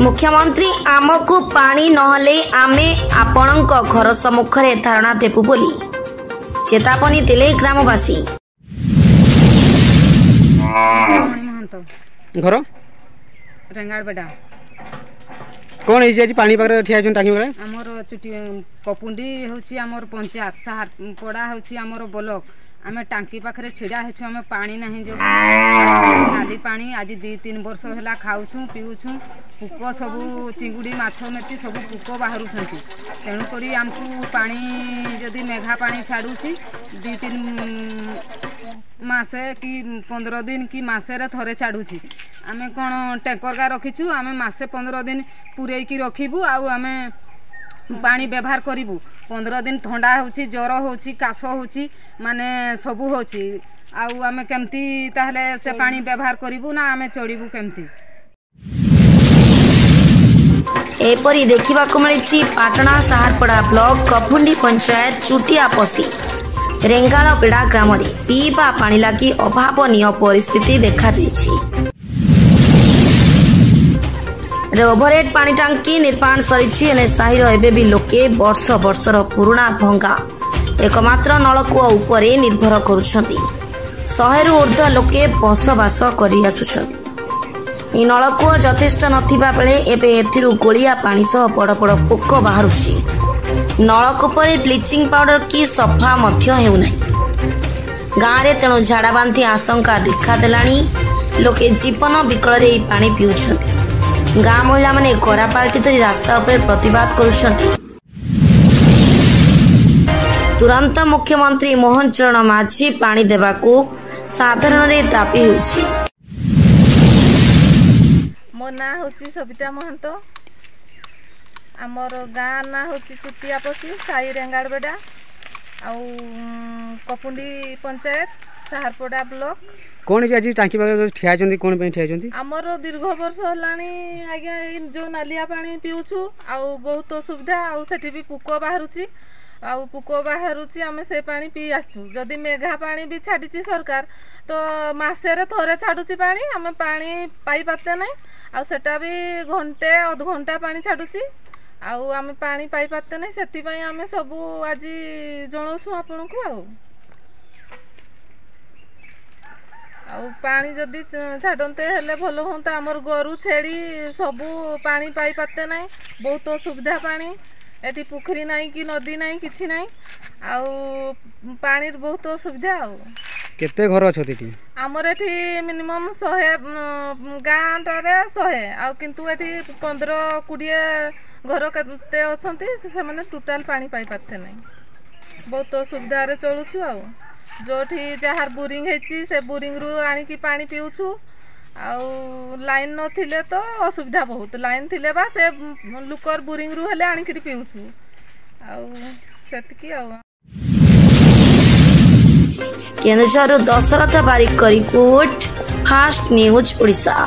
मुख्यमंत्री आमको पानी नहले आमे आपणक घर सम्मुखरे धारणा देबु बोली चेतावनी देले ग्रामवासी। घर रेंगाड़बेड़ा कौन है जी पानी पाकर ठिया टांगी पारे आमर कपुंडी होची आमर पंचायत साहार पड़ा होची आमर ब्लॉक आमे टांकी पाखरे छिड़ा हेछु आमे पानी नहीं जो नाली पानी आज 2-3 वर्ष होला खाउछु पिउछु पुक सबु चिंगुड़ी माछ मेथी सबु पुक बाहरु छंती तेणु करी हमकु पानी जदी मेघा पानी छाडुची 2-3 मासे कि 15 दिन कि मासे रे थरे छाडुची आमे कोन टैंकर का रखिछु आमे मासे 15 दिन पुरई की रखिबु आ आमे पानी व्यवहार करिबु 15 दिन ठंडा होची ज्वर होची काश होची माने सबु होची आउ आमे केमती ताहले से पानी व्यवहार करिबु ना आमे चढ़िबु केमती। एपरी देखिबा को मिलिछि पाटना साहारपड़ा ब्लॉक कपुंडी पंचायत चुटिया पसी रेंगाड़बेड़ा ग्राम रे पीवा पानी लागी अभावनीय परिस्थिति देखा जाइछि। ओभरहेड पानी टांकी निर्माण सरी साहिर एबे भी लोके वर्ष वर्षर पुराणा भंगा एकमात्र नलकूप उपरे निर्भर करुछंती। 100 रु ऊर्ध्व लोके बसवास करि आसुछंती। इ नलकूप यथेष्ट नथिबा बेले एबे एथिरु गोलिया पानी सह बड़ बड़ पोक बाहरुछि। नलकूपरे ब्लीचिंग पाउडर की सफा मध्य हेउनाही गाँव रे तेणु झाड़ा बांती आशंका देखा देलानी लोके जीवन विकल रे पानी पिउछंती। गाँ महिला माने गरा पाल्टी धरी रास्ता उपर प्रतिवाद करुछंती। तुरंत मुख्यमंत्री मोहन चरण माझी पानी देबाकू साधारण रे दाबी होछि। मो ना होछि सविता महंत आमर गाँ ना होछि चुटिया पसी साई रेंगाड़बेड़ा आउ कपुंडी पंचायत साहारपड़ा ब्लॉक कौन है आज टांकी पाकर ठिया कौन ठिया आमर दीर्घ वर्ष होलानी आज्ञा जो नालिया पानी पिउछु आउ बहुत असुविधा आउ सेठी भी पुक बाहरुची आउ पुक बाहरुची आमे से पानी पी आसु जदि मेघा पानी भी छाड़ीची सरकार तो मासे रे थोरे छाडुची पानी आमे पानी पाई पाते नै आउ सेटा भी घंटे अध घंटा पानी छाडुची आउ आमे पानी पाई पाते नै सेति पई आमे सबु आज जणौछु आपनकु आउ पानी जदि छाड़ते हेले भल होता आमर गोरु छेड़ी सबू पानी पाई पाते ना बहुत असुविधा पानी एटी पुखरी नाई कि नदी नाई किछि नाई आउ पानी बहुत असुविधा आउ केते घर अछि आमर एटी मिनिमम 100 गाँ टारे 100 आउ किंतु एटी 15-20 घर केते अछंती से माने टोटल पानी पाई पाते ना बहुत असुविधा रे चलुछु आउ जोठी जहार बोरिंग हेची से बोरिंग रु आनी की पानी पिउछु आउ लाइन न थिले तो असुविधा बहुत लाइन थिले बा से लुकर बोरिंग रु हेले आनी की पिउछु आउ सेतकी आउ केंद्र दशरथ बारिक रिपोर्ट फास्ट न्यूज ओडिशा।